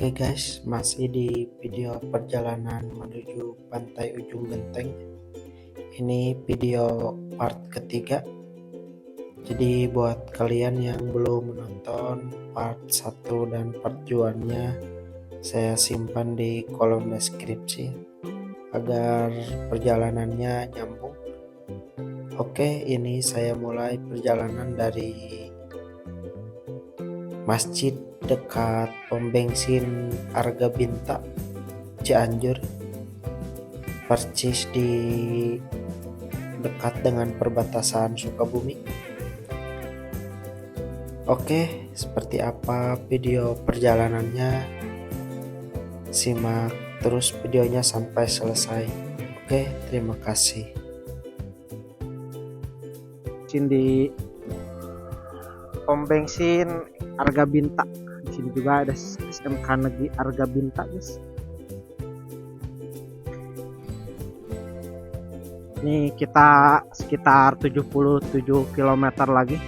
Oke guys, masih di video perjalanan menuju pantai Ujung Genteng. Ini video part ketiga. Jadi buat kalian yang belum menonton part 1 dan part 2-nya, saya simpan di kolom deskripsi agar perjalanannya nyambung. Oke, ini saya mulai perjalanan dari masjid dekat pom bensin Arga Binta, Cianjur, persis di dekat dengan perbatasan Sukabumi. Oke, seperti apa video perjalanannya? Simak terus videonya sampai selesai. Oke, terima kasih. Di pom bensin Arga Binta. Di sini juga ada SMK Negeri Arga Binta, guys. Ini kita sekitar 77 km lagi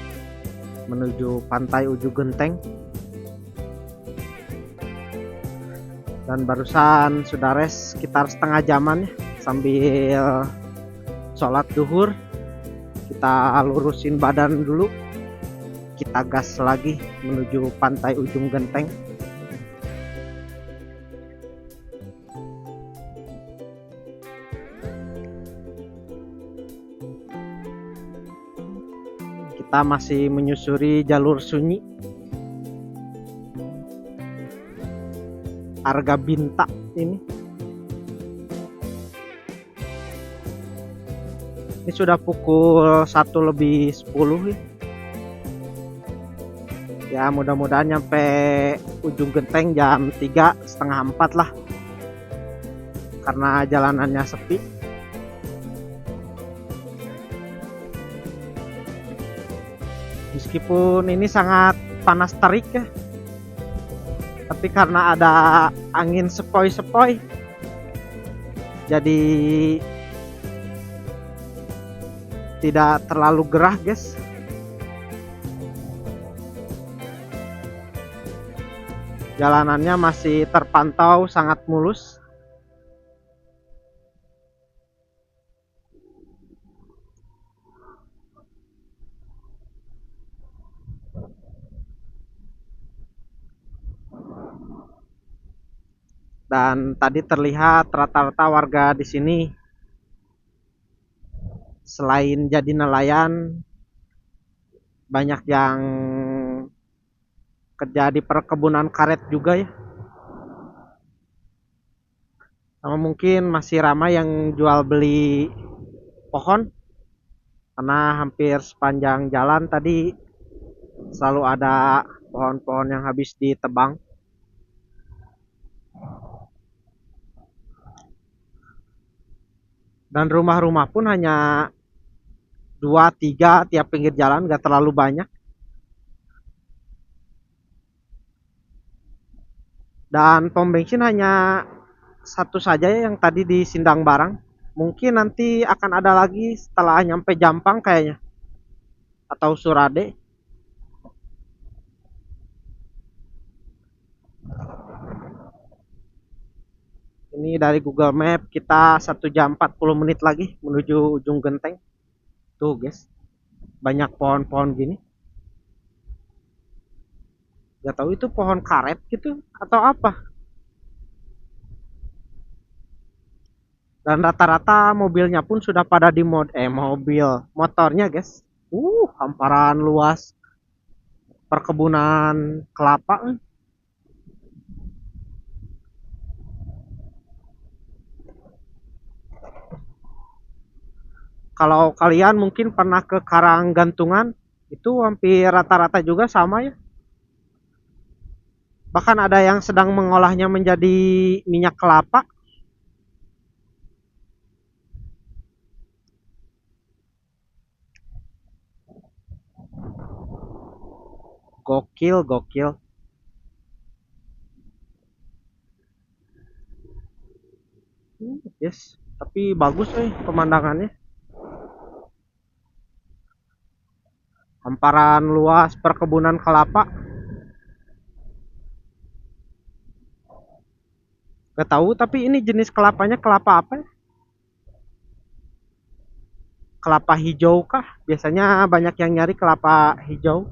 menuju pantai Ujung Genteng. Dan barusan sudah rest sekitar setengah jaman ya, sambil sholat duhur. Kita lurusin badan dulu, kita gas lagi menuju pantai Ujung Genteng. Kita masih menyusuri jalur sunyi Arga Binta ini. Ini sudah pukul 1:10 ya. Ya mudah-mudahan nyampe Ujung Genteng jam 3:30 lah, karena jalanannya sepi. Meskipun ini sangat panas terik ya, tapi karena ada angin sepoi-sepoi, jadi tidak terlalu gerah, guys. Jalanannya masih terpantau sangat mulus. Dan tadi terlihat rata-rata warga di sini selain jadi nelayan, banyak yang kerja di perkebunan karet juga ya. Sama mungkin masih ramai yang jual beli pohon, karena hampir sepanjang jalan tadi selalu ada pohon-pohon yang habis ditebang. Dan rumah-rumah pun hanya 2-3 tiap pinggir jalan, gak terlalu banyak. Dan pom bensin hanya satu saja yang tadi di Sindang Barang. Mungkin nanti akan ada lagi setelah nyampe Jampang kayaknya, atau Surade. Ini dari Google Map kita 1 jam 40 menit lagi menuju Ujung Genteng. Tuh guys, banyak pohon-pohon gini. Gak tahu itu pohon karet gitu atau apa. Dan rata-rata mobilnya pun sudah pada di motornya guys. Hamparan luas perkebunan kelapa. Kalau kalian mungkin pernah ke Karanggantungan, itu hampir rata-rata juga sama ya. Bahkan ada yang sedang mengolahnya menjadi minyak kelapa. Gokil, gokil. Yes, tapi bagus pemandangannya. Hamparan luas perkebunan kelapa. Gak tahu, tapi ini jenis kelapanya kelapa apa ya? Kelapa hijau kah? Biasanya banyak yang nyari kelapa hijau.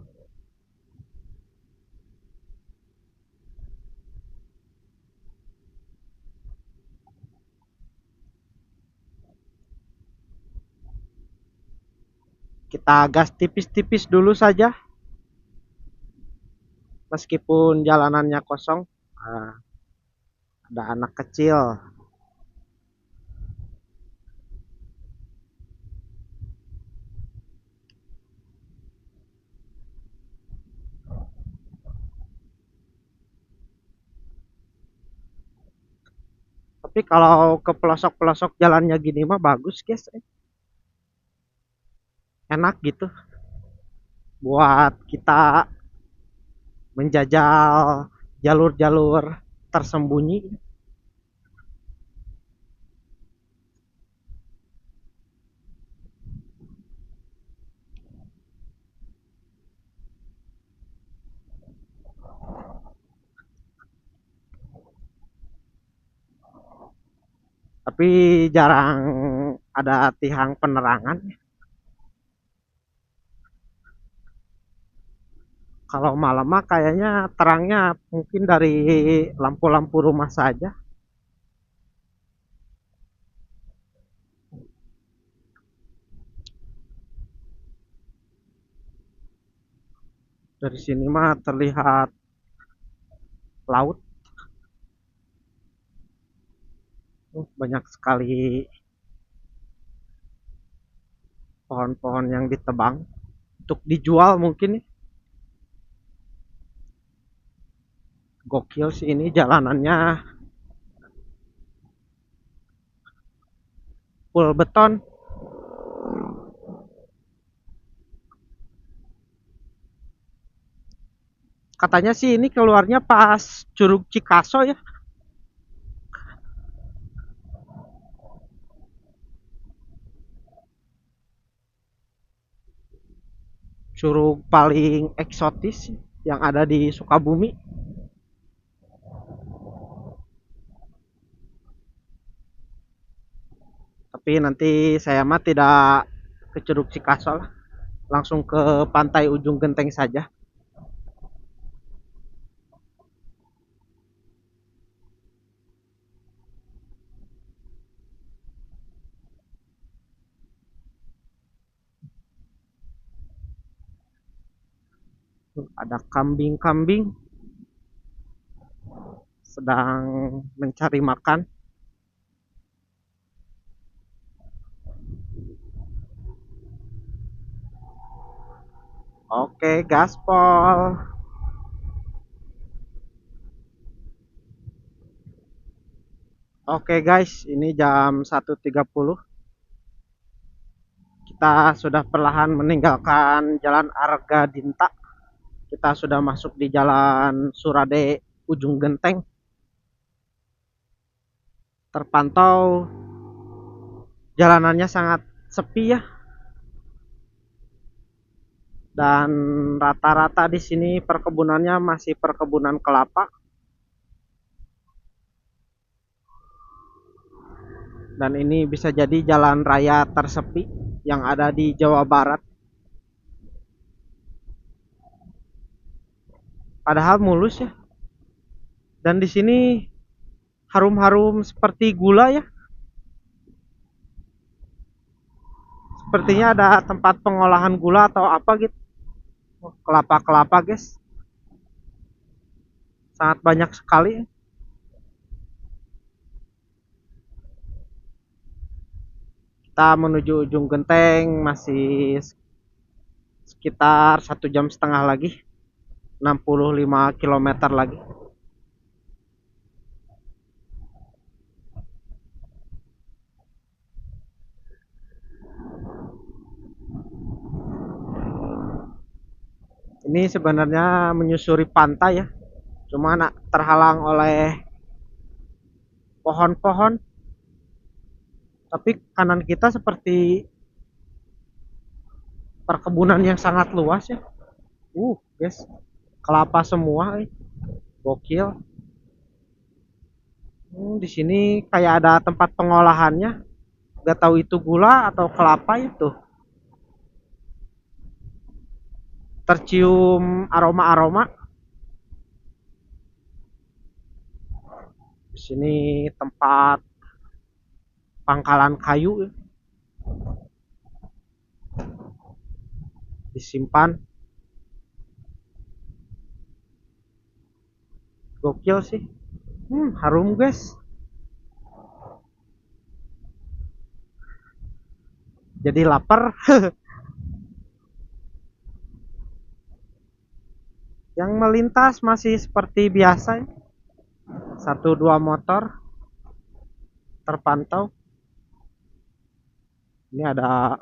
Kita gas tipis-tipis dulu saja, meskipun jalanannya kosong. Nah, ada anak kecil. Tapi kalau ke pelosok-pelosok jalannya gini mah bagus guys, enak gitu buat kita menjajal jalur-jalur tersembunyi. Tapi jarang ada tiang penerangan. Kalau malam mah kayaknya terangnya mungkin dari lampu-lampu rumah saja. Dari sini mah terlihat laut. Banyak sekali pohon-pohon yang ditebang untuk dijual mungkin. Gokil sih ini jalanannya, full beton. Katanya sih ini keluarnya pas Curug Cikaso ya. Curug paling eksotis yang ada di Sukabumi. Tapi nanti saya mah tidak ke Curug Cikaso lah, langsung ke pantai Ujung Genteng saja. Ada kambing-kambing sedang mencari makan. Oke, gaspol. Oke guys, ini jam 1.30. Kita sudah perlahan meninggalkan Jalan Arga Dinta. Kita sudah masuk di Jalan Surade Ujung Genteng. Terpantau jalanannya sangat sepi ya. Dan rata-rata di sini perkebunannya masih perkebunan kelapa. Dan ini bisa jadi jalan raya tersepi yang ada di Jawa Barat. Padahal mulus ya. Dan di sini harum-harum seperti gula ya. Sepertinya ada tempat pengolahan gula atau apa gitu. Kelapa-kelapa guys. Sangat banyak sekali. Kita menuju Ujung Genteng masih sekitar 1,5 jam lagi. 65 km lagi. Ini sebenarnya menyusuri pantai ya, cuma terhalang oleh pohon-pohon. Tapi kanan kita seperti perkebunan yang sangat luas ya. Guys, kelapa semua, gokil. Di sini kayak ada tempat pengolahannya. Gak tahu itu gula atau kelapa itu. Tercium aroma-aroma. Di sini tempat pangkalan kayu ya, disimpan. Gokil sih. Harum guys. Jadi lapar. Yang melintas masih seperti biasa ya. Satu dua motor terpantau. Ini ada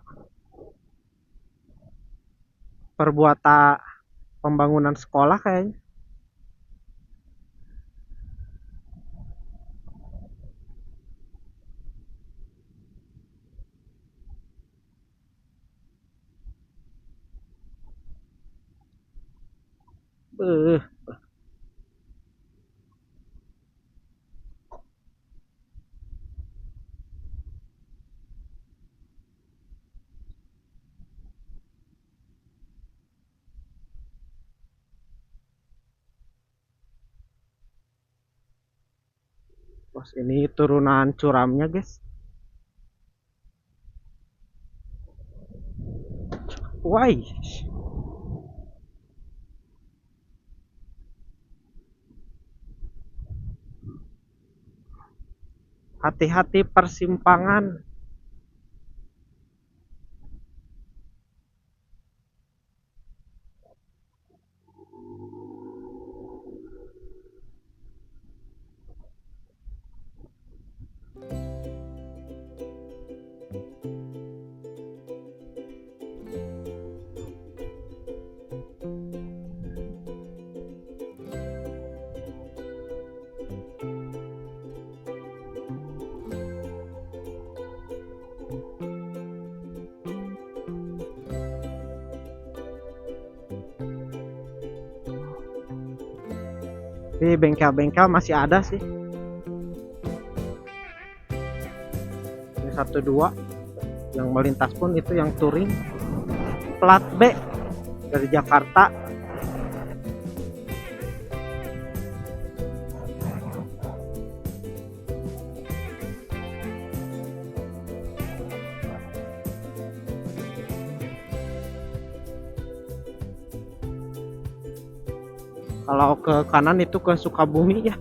perbuatan pembangunan sekolah kayaknya. Beuh. Bos, ini turunan curamnya guys. Why? Hati-hati persimpangan. Tapi bengkel-bengkel masih ada sih. Ini 1-2 yang melintas pun itu yang touring plat B dari Jakarta. Kalau ke kanan itu ke Sukabumi ya.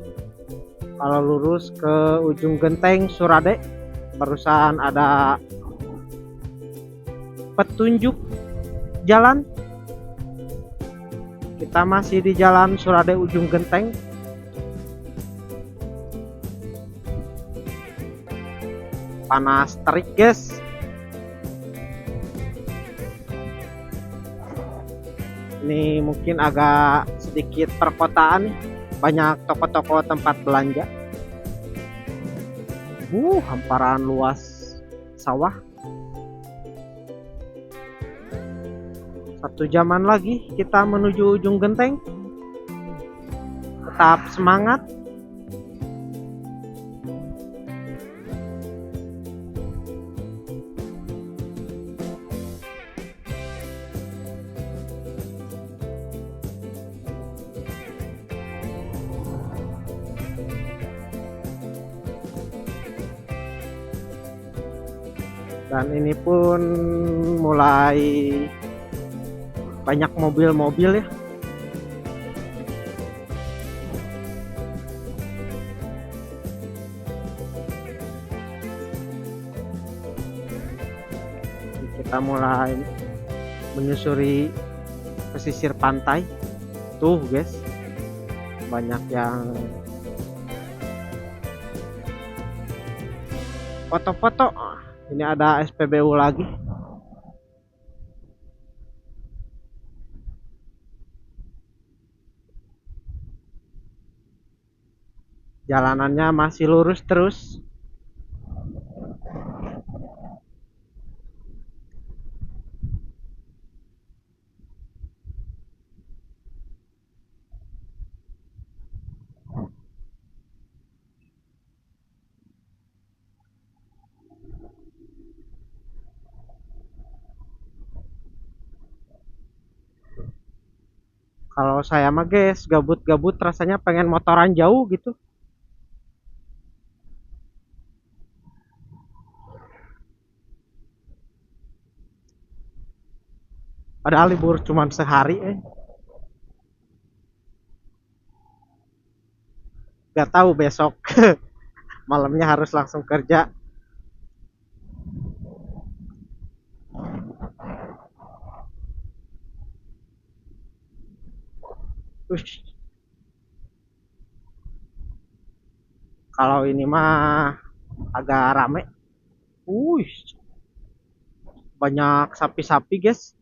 Kalau lurus ke ujung genteng Surade, barusan ada petunjuk jalan. Kita masih di jalan Surade ujung genteng. Panas terik guys. Ini mungkin agak sedikit perkotaan nih. Banyak toko-toko tempat belanja. Hamparan luas sawah. 1 jaman lagi kita menuju ujung genteng. Tetap semangat. Dan ini pun mulai banyak mobil-mobil ya. Kita mulai menyusuri pesisir pantai. Tuh guys, banyak yang foto-foto. Ini ada SPBU lagi. Jalanannya masih lurus terus. Kalau saya mah guys, gabut-gabut rasanya pengen motoran jauh gitu. Padahal libur cuma sehari. Gak tahu besok malamnya harus langsung kerja. Ush, kalau ini mah agak rame. Wih, banyak sapi-sapi guys.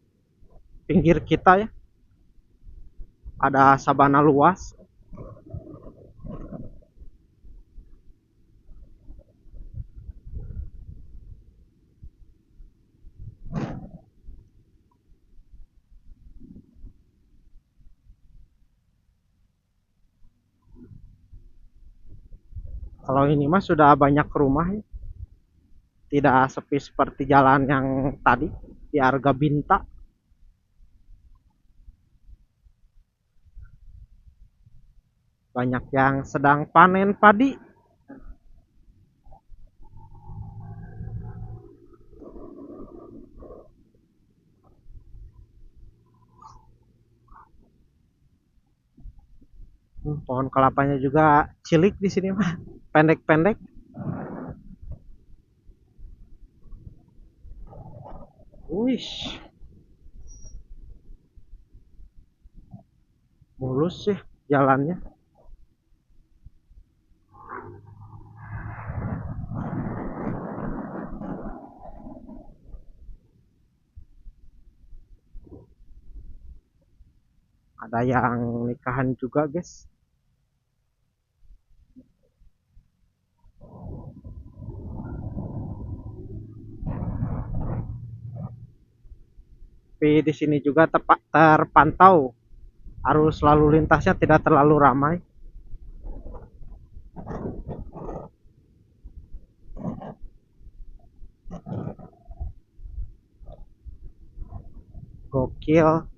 Pinggir kita ya. Ada sabana luas. Kalau ini mah sudah banyak rumah ya. Tidak sepi seperti jalan yang tadi di Arga Binta. Banyak yang sedang panen padi. Pohon kelapanya juga cilik di sini mah, pendek-pendek. Wih, mulus sih jalannya. Ada yang nikahan juga guys. Tapi di sini juga terpantau arus lalu lintasnya tidak terlalu ramai. Gokil.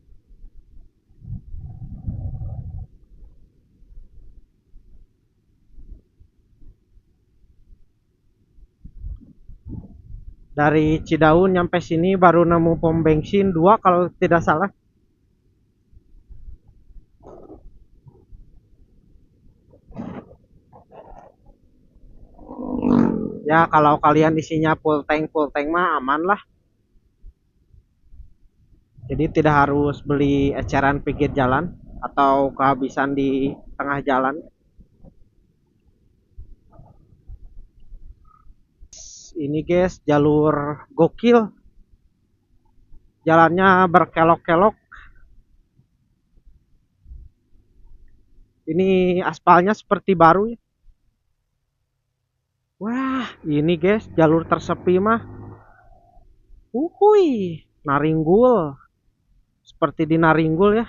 Dari Cidaun nyampe sini baru nemu pom bensin 2 kalau tidak salah. Ya kalau kalian isinya full tank mah aman lah. Jadi tidak harus beli eceran pinggir jalan atau kehabisan di tengah jalan. Ini guys jalur gokil. Jalannya berkelok-kelok. Ini aspalnya seperti baru ya. Wah, ini guys jalur tersepi mah. Uhuy, Naringgul. Seperti di Naringgul ya.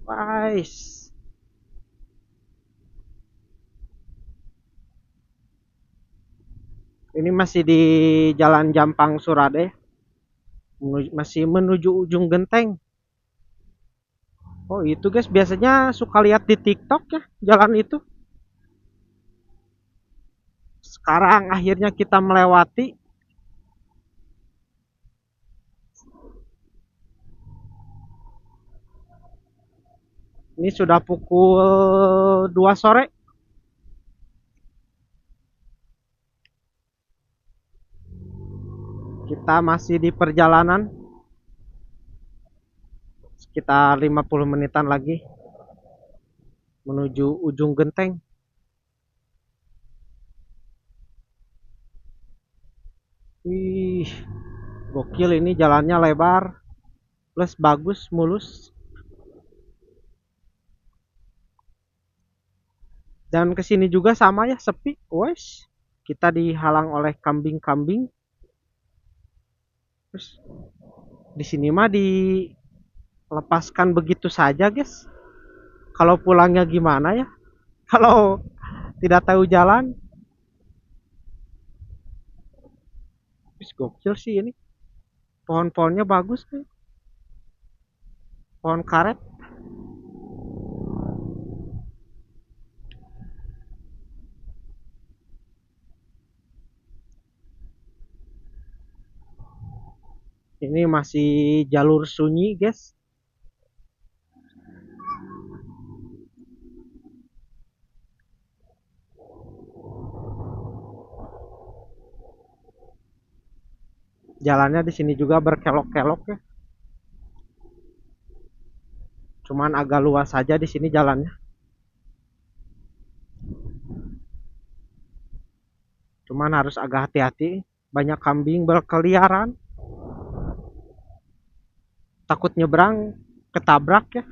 Guys. Ini masih di Jalan Jampang Surade. Masih menuju ujung genteng. Oh itu guys biasanya suka lihat di TikTok ya jalan itu. Sekarang akhirnya kita melewati. Ini sudah pukul 2 sore. Kita masih di perjalanan. Sekitar 50 menitan lagi menuju ujung genteng. Wih, gokil ini jalannya lebar plus bagus mulus. Dan kesini juga sama ya sepi. Wes, kita dihalang oleh kambing-kambing. Terus di sini mah dilepaskan begitu saja guys. Kalau pulangnya gimana ya? Kalau tidak tahu jalan. Gokil sih ini. Pohon-pohonnya bagus nih. Pohon karet. Ini masih jalur sunyi, guys. Jalannya di sini juga berkelok-kelok ya. Cuman agak luas saja di sini jalannya. Cuman harus agak hati-hati. Banyak kambing berkeliaran. Takut nyebrang ketabrak ya.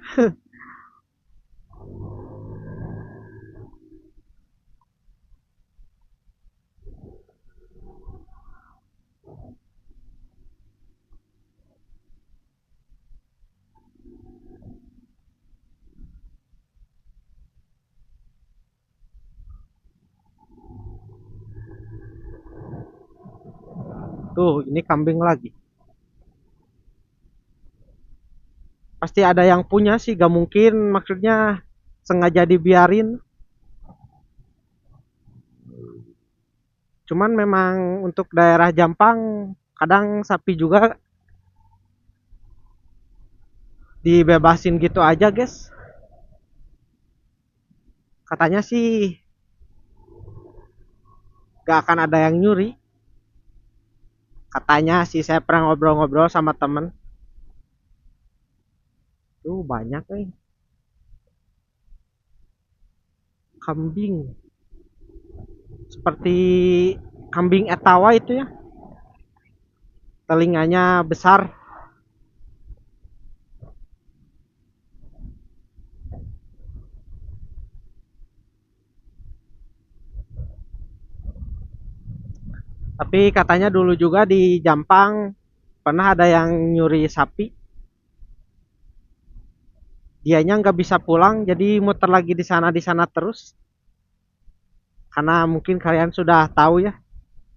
Tuh, ini kambing lagi. Pasti ada yang punya sih, gak mungkin maksudnya sengaja dibiarin. Cuman memang untuk daerah Jampang kadang sapi juga dibebasin gitu aja, guys. Katanya sih gak akan ada yang nyuri. Katanya sih, saya pernah ngobrol-ngobrol sama temen. Tuh banyak kambing. Seperti kambing etawa itu ya. Telinganya besar. Tapi katanya dulu juga di Jampang pernah ada yang nyuri sapi. Dianya nggak bisa pulang, jadi muter lagi di sana terus. Karena mungkin kalian sudah tahu ya,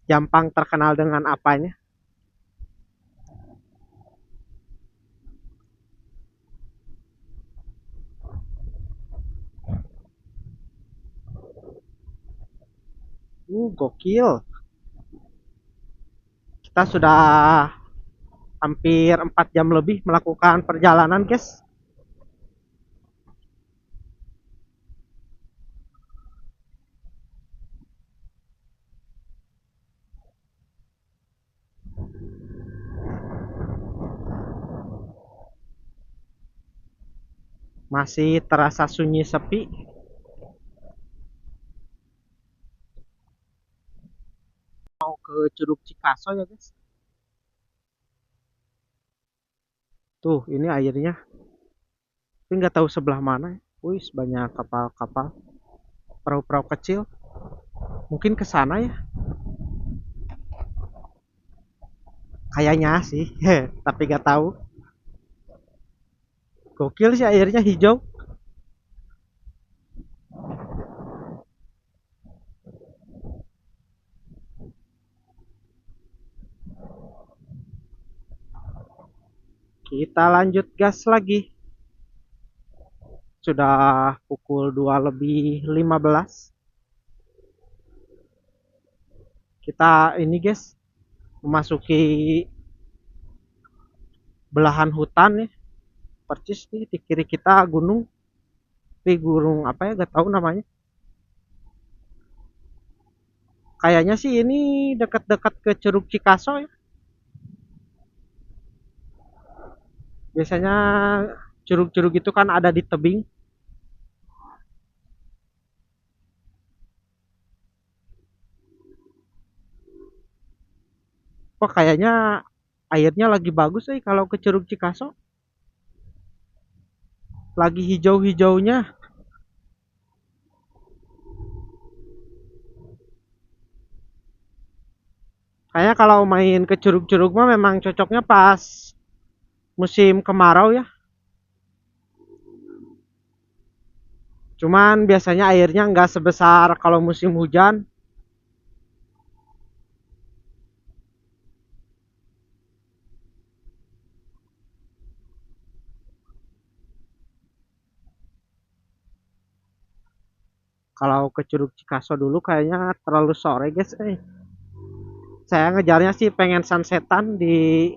Jampang terkenal dengan apanya. Gokil. Kita sudah hampir 4 jam lebih melakukan perjalanan, guys. Masih terasa sunyi sepi. Mau ke Curug Cikaso ya, guys. Tuh, ini airnya. Tapi nggak tahu sebelah mana. Wih, banyak kapal-kapal. Perahu-perahu kecil. Mungkin ke sana ya. Kayaknya sih, tapi nggak tahu. Gokil sih airnya hijau. Kita lanjut gas lagi. Sudah pukul 2 lebih 15. Kita ini guys, memasuki belahan hutan nih. Percis nih di kiri kita gunung. Tapi gunung apa ya, gak tahu namanya. Kayaknya sih ini dekat-dekat ke Curug Cikaso ya. Biasanya curug-curug itu kan ada di tebing. Wah, kayaknya airnya lagi bagus sih kalau ke Curug Cikaso. Lagi hijau-hijaunya. Kayaknya kalau main ke curug-curug mah memang cocoknya pas musim kemarau ya. Cuman biasanya airnya nggak sebesar kalau musim hujan. Kalau ke Curug Cikaso dulu kayaknya terlalu sore guys. Saya ngejarnya sih pengen sunsetan di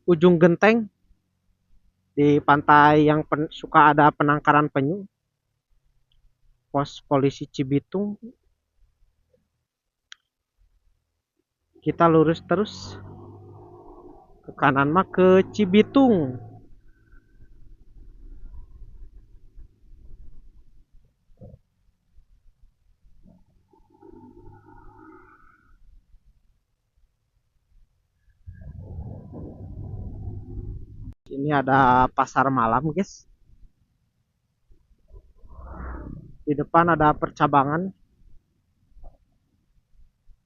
ujung genteng, di pantai yang suka ada penangkaran penyu, pos polisi Cibitung. Kita lurus terus ke kanan mah ke Cibitung. Ini ada pasar malam guys. Di depan ada percabangan.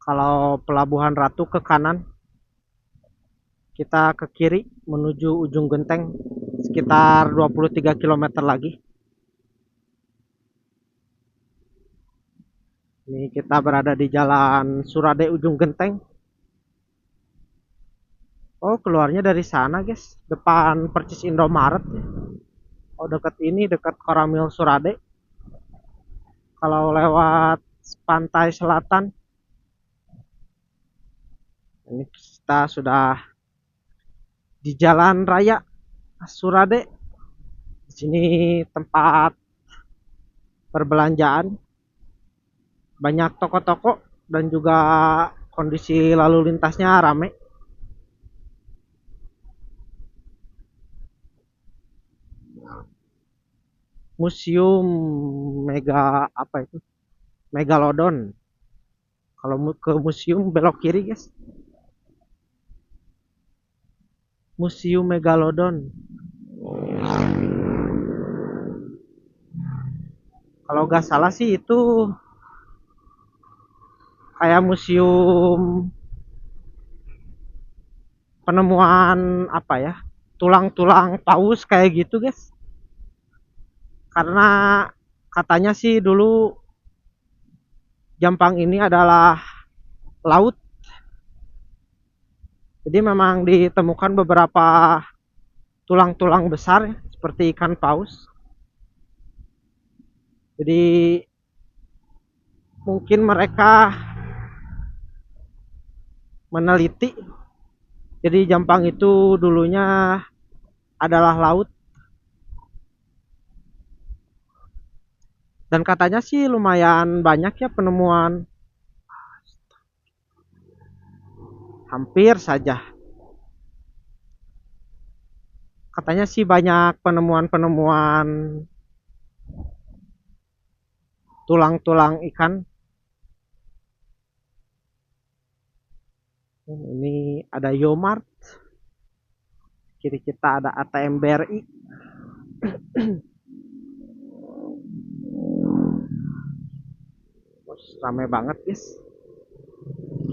Kalau Pelabuhan Ratu ke kanan, kita ke kiri menuju ujung genteng sekitar 23 km lagi. Ini kita berada di Jalan Surade ujung genteng. Oh, keluarnya dari sana guys, depan Percis Indomaret. Oh, dekat ini, dekat Koramil Surade. Kalau lewat pantai selatan, ini kita sudah di Jalan Raya Surade. Di sini tempat perbelanjaan, banyak toko-toko dan juga kondisi lalu lintasnya rame. Museum Mega apa itu? Megalodon. Kalau ke museum belok kiri guys. Museum Megalodon. Kalau nggak salah sih itu kayak museum penemuan apa ya, tulang-tulang paus kayak gitu guys. Karena katanya sih dulu Jampang ini adalah laut. Jadi memang ditemukan beberapa tulang-tulang besar ya, seperti ikan paus. Jadi mungkin mereka meneliti. Jadi Jampang itu dulunya adalah laut. Dan katanya sih lumayan banyak ya penemuan. Hampir saja. Katanya sih banyak penemuan-penemuan tulang-tulang ikan. Ini ada Yomart. Kiri kita ada ATM BRI. Ramai banget guys.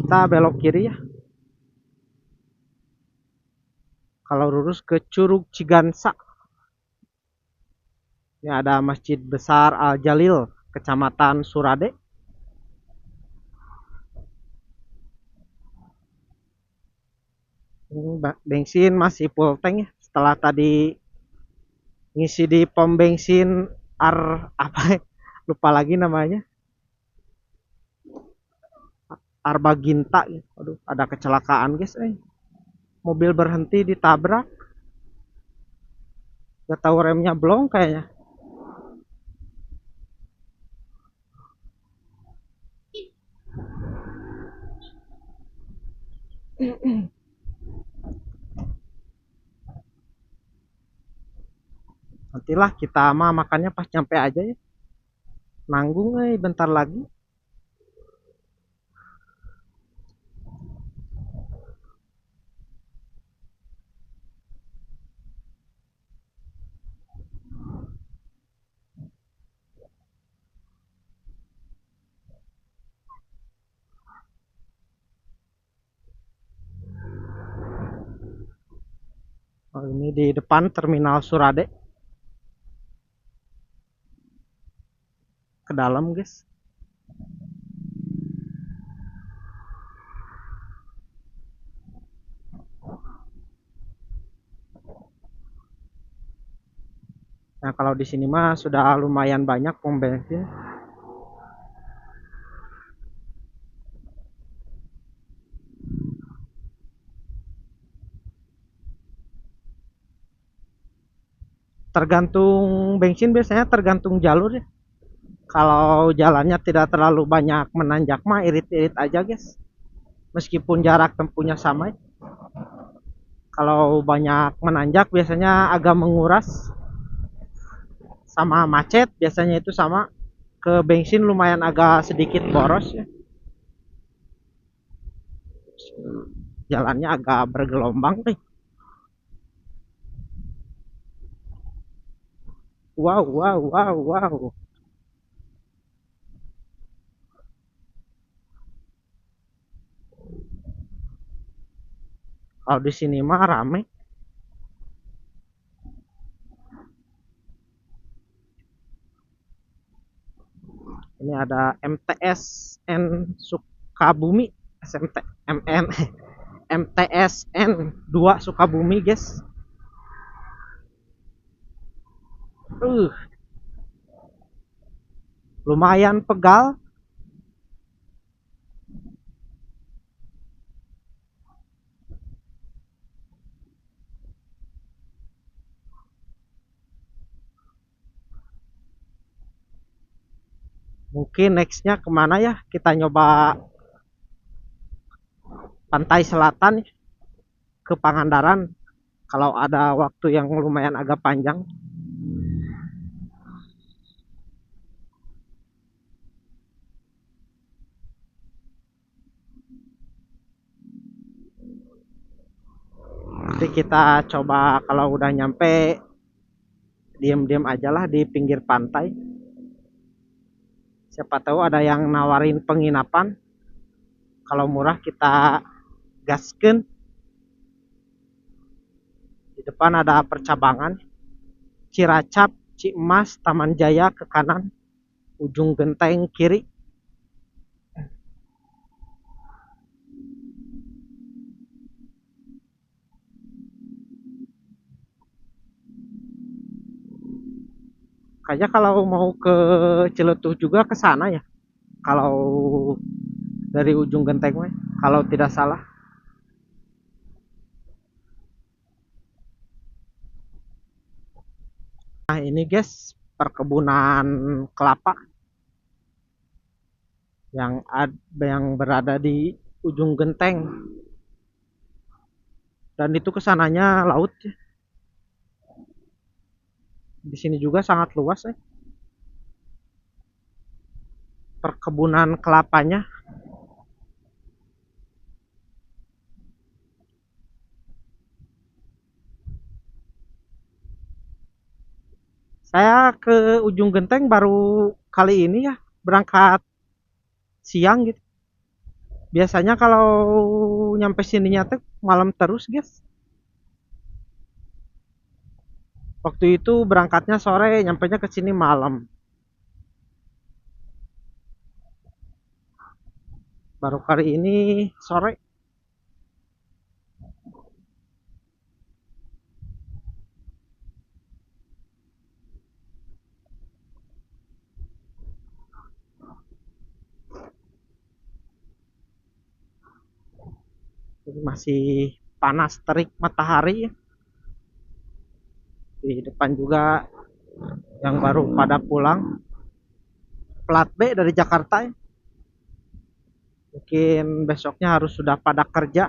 Kita belok kiri ya. Kalau lurus ke Curug Cigansa. Ini ada Masjid Besar Al Jalil, Kecamatan Surade. Bensin masih full tank ya. Setelah tadi ngisi di pom bensin apa lupa lagi namanya. Arbaginta. Aduh, ada kecelakaan guys. Mobil berhenti ditabrak. Gak tahu remnya blong kayaknya. Nantilah kita mah makannya pas nyampe aja ya. Nanggung bentar lagi. Oh, ini di depan Terminal Surade. Ke dalam guys. Nah, kalau di sini mah sudah lumayan banyak pom bensin. Tergantung bensin, biasanya tergantung jalur ya. Kalau jalannya tidak terlalu banyak menanjak mah irit-irit aja guys. Meskipun jarak tempuhnya sama ya. Kalau banyak menanjak biasanya agak menguras, sama macet biasanya itu sama. Ke bensin lumayan agak sedikit boros ya. Jalannya agak bergelombang nih. Wow, wow, wow, wow. Kalau di sini mah rame. Ini ada MTSN Sukabumi, SMT MN MTSN 2 Sukabumi, guys. Uh, Lumayan pegal. Mungkin nextnya kemana ya? Kita nyoba pantai selatan ke Pangandaran. Kalau ada waktu yang lumayan agak panjang. Nanti kita coba kalau udah nyampe diam-diam aja lah di pinggir pantai. Siapa tahu ada yang nawarin penginapan. Kalau murah kita gasken. Di depan ada percabangan Ciracap, Cimas, Taman Jaya ke kanan, Ujung Genteng kiri. Kayaknya kalau mau ke Ciletuh juga ke sana ya. Kalau dari Ujung Genteng kalau tidak salah. Nah, ini guys, perkebunan kelapa yang berada di Ujung Genteng. Dan itu kesananya laut ya. Di sini juga sangat luas ya. Perkebunan kelapanya. Saya ke Ujung Genteng baru kali ini ya, berangkat siang gitu. Biasanya kalau nyampe sininya tuh malam terus, guys. Waktu itu berangkatnya sore, nyampenya ke sini malam. Baru kali ini sore. Masih panas terik matahari ya. Di depan juga yang baru pada pulang. Plat B dari Jakarta ya. Mungkin besoknya harus sudah pada kerja.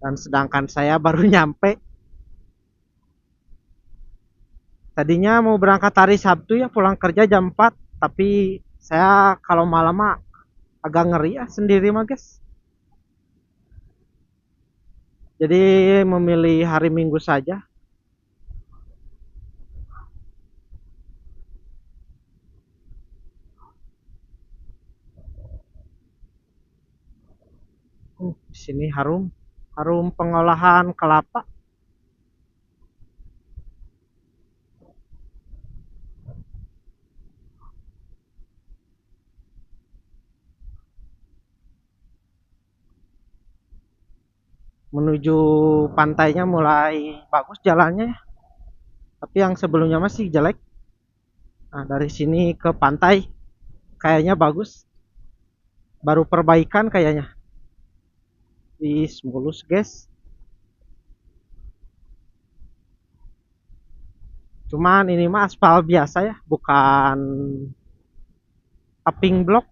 Dan sedangkan saya baru nyampe. Tadinya mau berangkat hari Sabtu ya, pulang kerja jam 4. Tapi saya kalau malam mah agak ngeri ya sendiri mah guys. Jadi memilih hari Minggu saja. Di sini harum, harum pengolahan kelapa. Menuju pantainya mulai bagus jalannya. Tapi yang sebelumnya masih jelek. Nah, dari sini ke pantai kayaknya bagus. Baru perbaikan kayaknya. Di mulus, guys. Cuman ini mah aspal biasa ya, bukan paving block.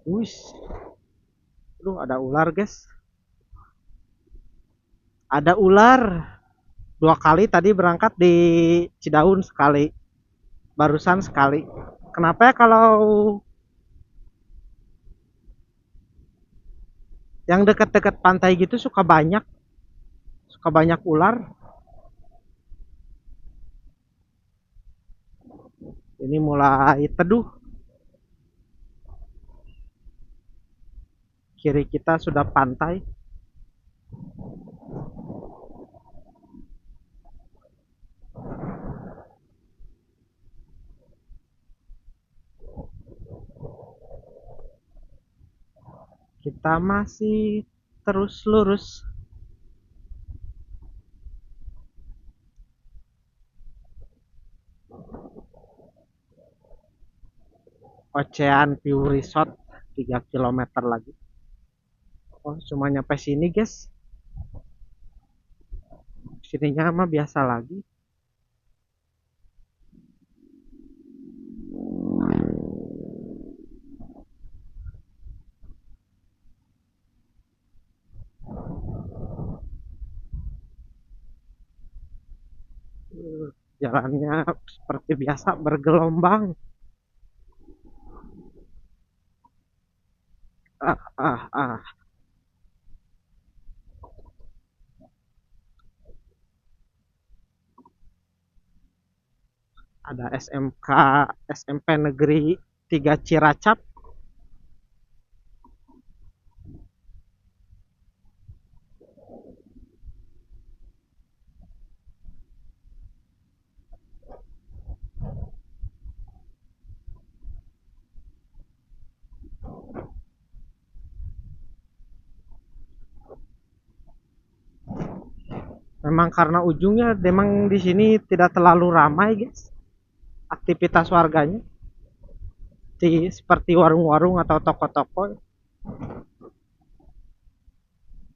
Wih, ada ular, guys. Ada ular. 2 kali tadi berangkat di Cidaun sekali. Barusan sekali. Kenapa ya kalau yang dekat-dekat pantai gitu suka banyak ular? Ini mulai teduh. Kiri kita sudah pantai. Kita masih terus lurus. Ocean View Resort 3 km lagi. Oh, cuma nyampe sini, guys. Sininya mah biasa lagi. Jalannya seperti biasa bergelombang. Ah, ah, ah. Ada SMP Negeri 3 Ciracap. Memang karena ujungnya memang di sini tidak terlalu ramai, guys. Aktivitas warganya seperti warung-warung atau toko-toko.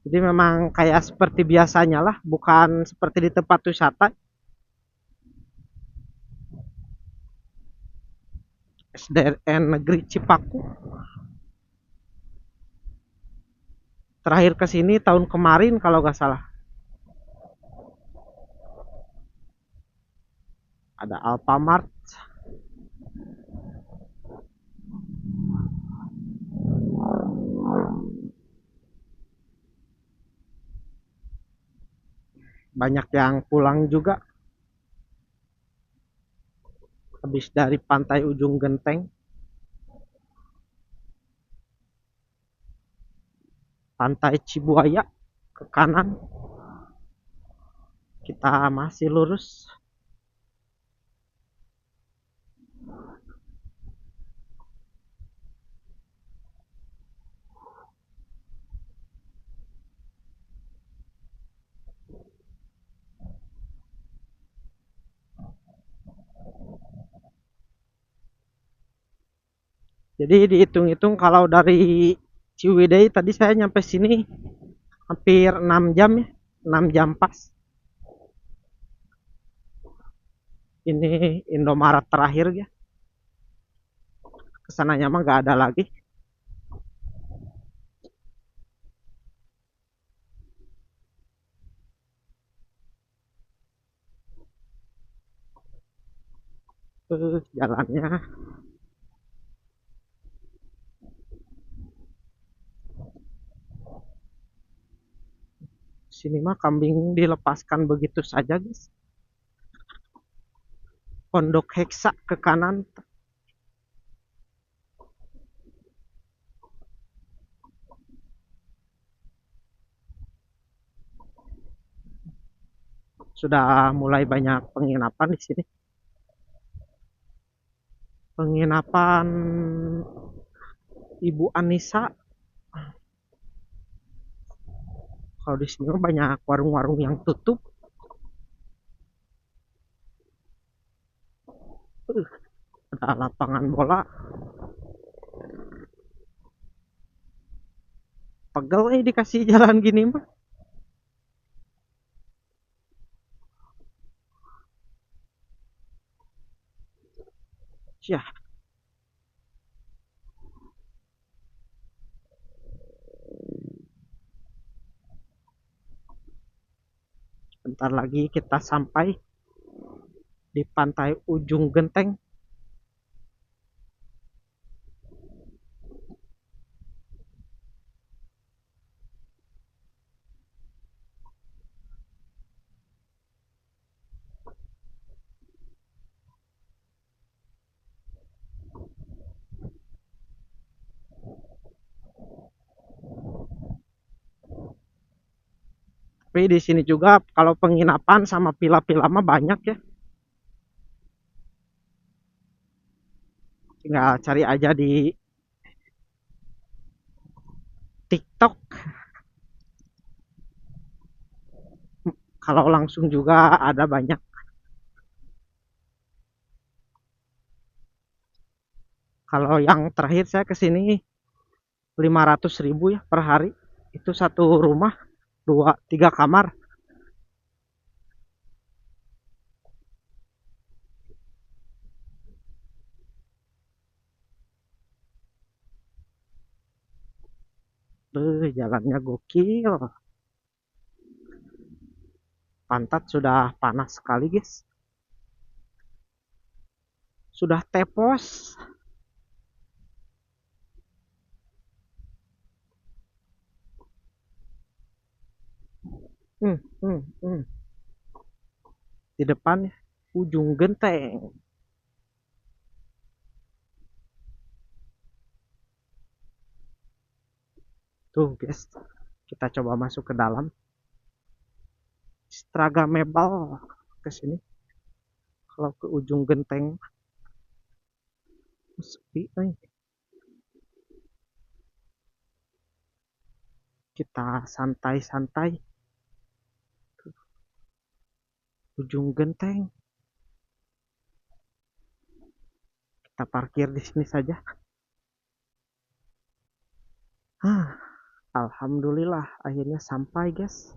Jadi memang kayak seperti biasanya lah, bukan seperti di tempat wisata. SDN Negeri Cipaku. Terakhir ke sini tahun kemarin kalau nggak salah. Ada Alfamart. Banyak yang pulang juga habis dari pantai ujung genteng. Pantai Cibuaya ke kanan. Kita masih lurus. Jadi dihitung-hitung kalau dari Ciwidey tadi saya nyampe sini hampir 6 jam ya. 6 jam pas. Ini Indomaret terakhir ya. Kesananya mah nggak ada lagi. Jalannya sini mah kambing dilepaskan begitu saja, guys. Pondok Heksa ke kanan. Sudah mulai banyak penginapan di sini. Penginapan Ibu Anissa. Kalau di sini banyak warung-warung yang tutup. Uh, ada lapangan bola. Pegel dikasih jalan gini mah. Syah, bentar lagi kita sampai di pantai ujung genteng. Tapi di sini juga kalau penginapan sama villa-villa mah banyak ya. Tinggal cari aja di TikTok. Kalau langsung juga ada banyak. Kalau yang terakhir saya ke sini 500.000 ya per hari. Itu satu rumah, dua, tiga kamar. Jalannya gokil. Pantat sudah panas sekali guys. Sudah tepos. Hmm, hmm, hmm. Di depan ujung genteng. Tuh guys, kita coba masuk ke dalam. Instagramable ke sini. Kalau ke ujung genteng sepi nih. Kita santai-santai ujung genteng. Kita parkir di sini saja. Alhamdulillah akhirnya sampai guys.